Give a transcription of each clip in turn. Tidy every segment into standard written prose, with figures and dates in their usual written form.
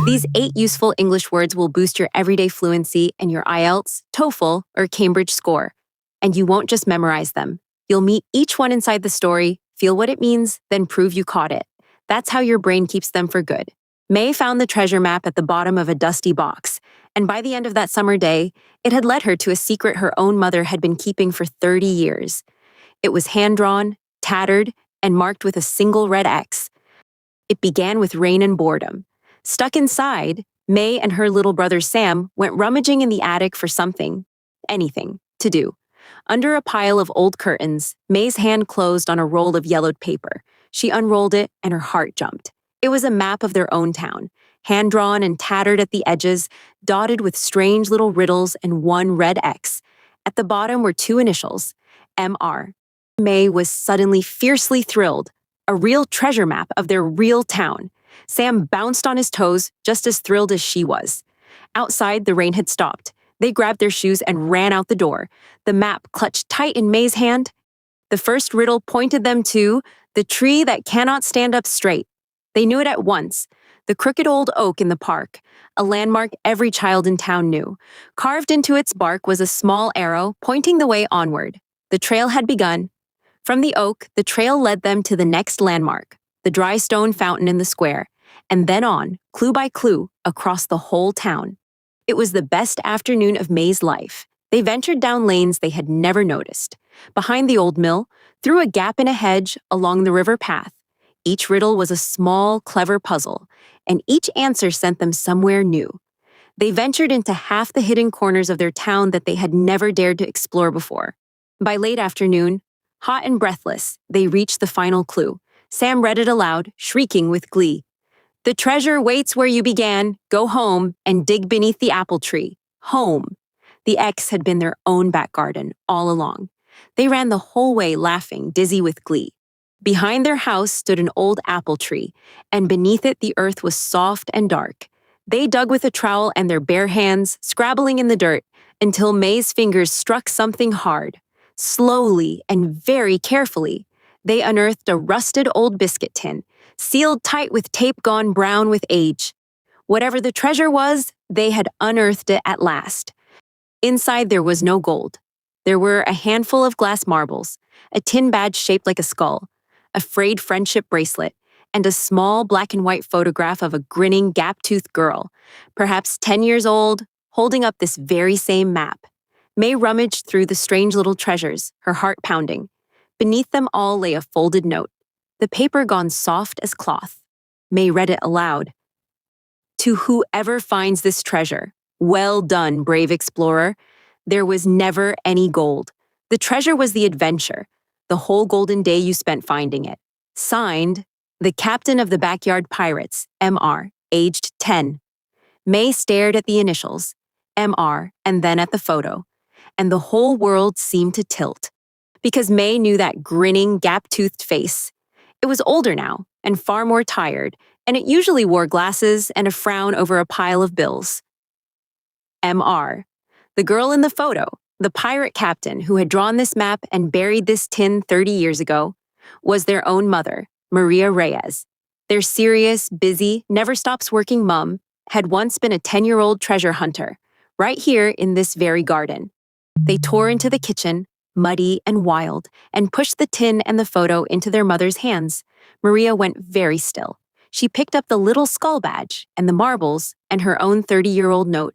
These 8 useful English words will boost your everyday fluency and your IELTS, TOEFL, or Cambridge score. And you won't just memorize them. You'll meet each one inside the story, feel what it means, then prove you caught it. That's how your brain keeps them for good. May found the treasure map at the bottom of a dusty box, and by the end of that summer day, it had led her to a secret her own mother had been keeping for 30 years. It was hand-drawn, tattered, and marked with a single red X. It began with rain and boredom. Stuck inside, May and her little brother Sam went rummaging in the attic for anything, to do. Under a pile of old curtains, May's hand closed on a roll of yellowed paper. She unrolled it, and her heart jumped. It was a map of their own town, hand-drawn and tattered at the edges, dotted with strange little riddles and one red X. At the bottom were 2 initials, MR. May was suddenly fiercely thrilled. A real treasure map of their real town. Sam bounced on his toes, just as thrilled as she was. Outside, the rain had stopped. They grabbed their shoes and ran out the door. The map clutched tight in May's hand. The first riddle pointed them to the tree that cannot stand up straight. They knew it at once. The crooked old oak in the park, a landmark every child in town knew. Carved into its bark was a small arrow pointing the way onward. The trail had begun. From the oak, the trail led them to the next landmark, the dry stone fountain in the square, and then on, clue by clue, across the whole town. It was the best afternoon of May's life. They ventured down lanes they had never noticed. Behind the old mill, through a gap in a hedge, along the river path. Each riddle was a small, clever puzzle, and each answer sent them somewhere new. They ventured into half the hidden corners of their town that they had never dared to explore before. By late afternoon, hot and breathless, they reached the final clue. Sam read it aloud, shrieking with glee. "The treasure waits where you began. Go home and dig beneath the apple tree. Home." The X had been their own back garden all along. They ran the whole way laughing, dizzy with glee. Behind their house stood an old apple tree, and beneath it the earth was soft and dark. They dug with a trowel and their bare hands, scrabbling in the dirt, until May's fingers struck something hard. Slowly and very carefully, they unearthed a rusted old biscuit tin, sealed tight with tape gone brown with age. Whatever the treasure was, they had unearthed it at last. Inside there was no gold. There were a handful of glass marbles, a tin badge shaped like a skull, a frayed friendship bracelet, and a small black and white photograph of a grinning, gap-toothed girl, perhaps 10 years old, holding up this very same map. May rummaged through the strange little treasures, her heart pounding. Beneath them all lay a folded note, the paper gone soft as cloth. May read it aloud. "To whoever finds this treasure, well done, brave explorer. There was never any gold. The treasure was the adventure, the whole golden day you spent finding it. Signed, the captain of the backyard pirates, MR, aged 10. May stared at the initials, MR, and then at the photo, and the whole world seemed to tilt. Because May knew that grinning, gap-toothed face. It was older now, and far more tired, and it usually wore glasses and a frown over a pile of bills. MR. The girl in the photo, the pirate captain who had drawn this map and buried this tin 30 years ago, was their own mother, Maria Reyes. Their serious, busy, never-stops-working mom had once been a 10-year-old treasure hunter, right here in this very garden. They tore into the kitchen, muddy and wild, and pushed the tin and the photo into their mother's hands. Maria went very still. She picked up the little skull badge and the marbles and her own 30-year-old note,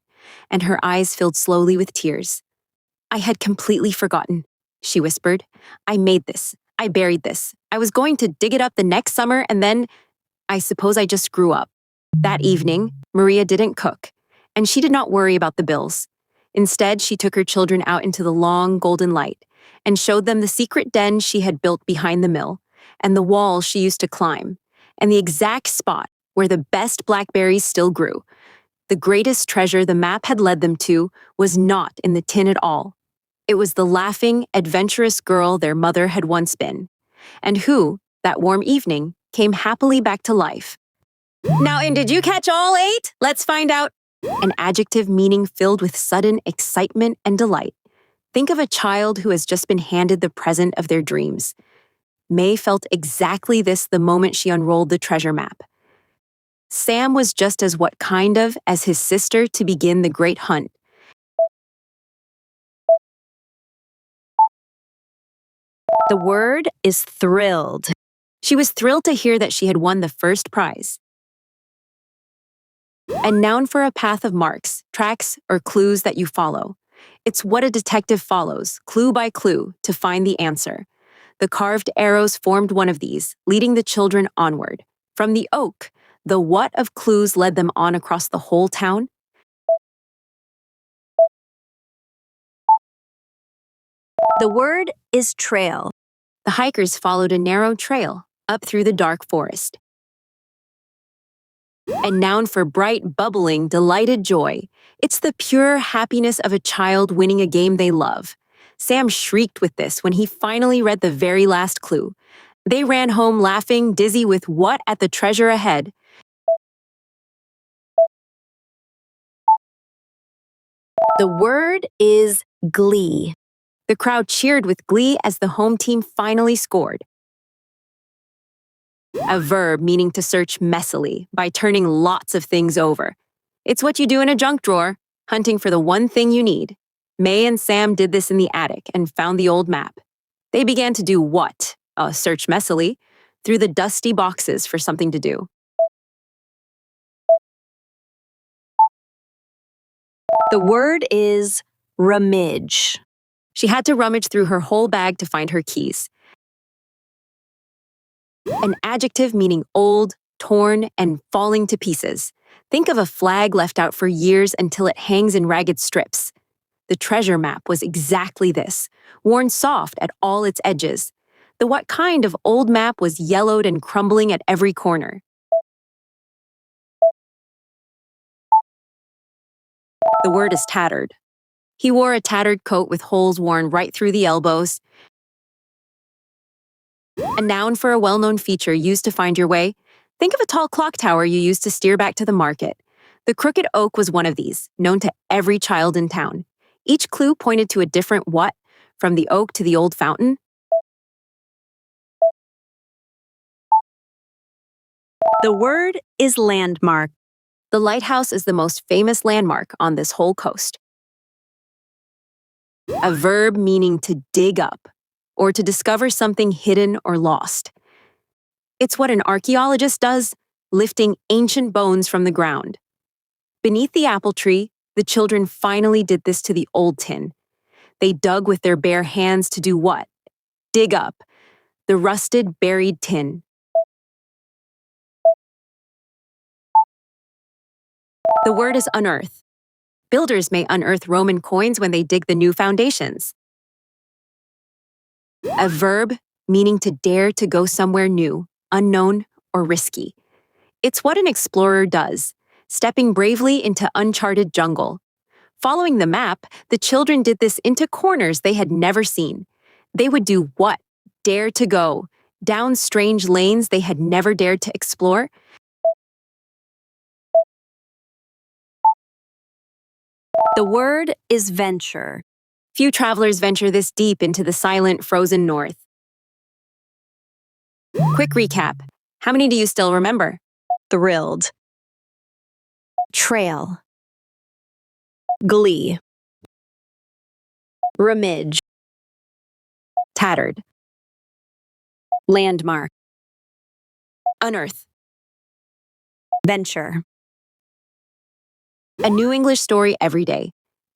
and her eyes filled slowly with tears. "I had completely forgotten," she whispered. "I made this. I buried this. I was going to dig it up the next summer, and then I suppose I just grew up." That evening, Maria didn't cook, and she did not worry about the bills. Instead, she took her children out into the long, golden light and showed them the secret den she had built behind the mill, and the wall she used to climb, and the exact spot where the best blackberries still grew. The greatest treasure the map had led them to was not in the tin at all. It was the laughing, adventurous girl their mother had once been, and who, that warm evening, came happily back to life. "Now, and did you catch all 8? Let's find out." An adjective meaning filled with sudden excitement and delight. Think of a child who has just been handed the present of their dreams. May felt exactly this the moment she unrolled the treasure map. Sam was just as what kind of as his sister to begin the great hunt. The word is thrilled. She was thrilled to hear that she had won the first prize. A noun for a path of marks, tracks, or clues that you follow. It's what a detective follows, clue by clue, to find the answer. The carved arrows formed one of these, leading the children onward. From the oak, the what of clues led them on across the whole town. The word is trail. The hikers followed a narrow trail up through the dark forest. A noun for bright, bubbling, delighted joy. It's the pure happiness of a child winning a game they love. Sam shrieked with this when he finally read the very last clue. They ran home laughing, dizzy with what at the treasure ahead. The word is glee. The crowd cheered with glee as the home team finally scored. A verb meaning to search messily by turning lots of things over. It's what you do in a junk drawer, hunting for the one thing you need. May and Sam did this in the attic and found the old map. They began to do what? Search messily, through the dusty boxes for something to do. The word is rummage. She had to rummage through her whole bag to find her keys. An adjective meaning old, torn, and falling to pieces. Think of a flag left out for years until it hangs in ragged strips. The treasure map was exactly this, worn soft at all its edges. The what kind of old map was yellowed and crumbling at every corner. The word is tattered. He wore a tattered coat with holes worn right through the elbows. A noun for a well-known feature used to find your way. Think of a tall clock tower you used to steer back to the market. The crooked oak was one of these, known to every child in town. Each clue pointed to a different what, from the oak to the old fountain. The word is landmark. The lighthouse is the most famous landmark on this whole coast. A verb meaning to dig up, or to discover something hidden or lost. It's what an archaeologist does, lifting ancient bones from the ground. Beneath the apple tree, the children finally did this to the old tin. They dug with their bare hands to do what? Dig up the rusted, buried tin. The word is unearth. Builders may unearth Roman coins when they dig the new foundations. A verb meaning to dare to go somewhere new, unknown, or risky. It's what an explorer does, stepping bravely into uncharted jungle. Following the map, the children did this into corners they had never seen. They would do what? Dare to go, down strange lanes they had never dared to explore. The word is venture. Few travelers venture this deep into the silent, frozen north. Quick recap. How many do you still remember? Thrilled. Trail. Glee. Rummage. Tattered. Landmark. Unearth. Venture. A new English story every day.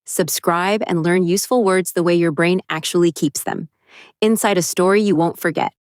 Subscribe and learn useful words the way your brain actually keeps them. Inside a story you won't forget.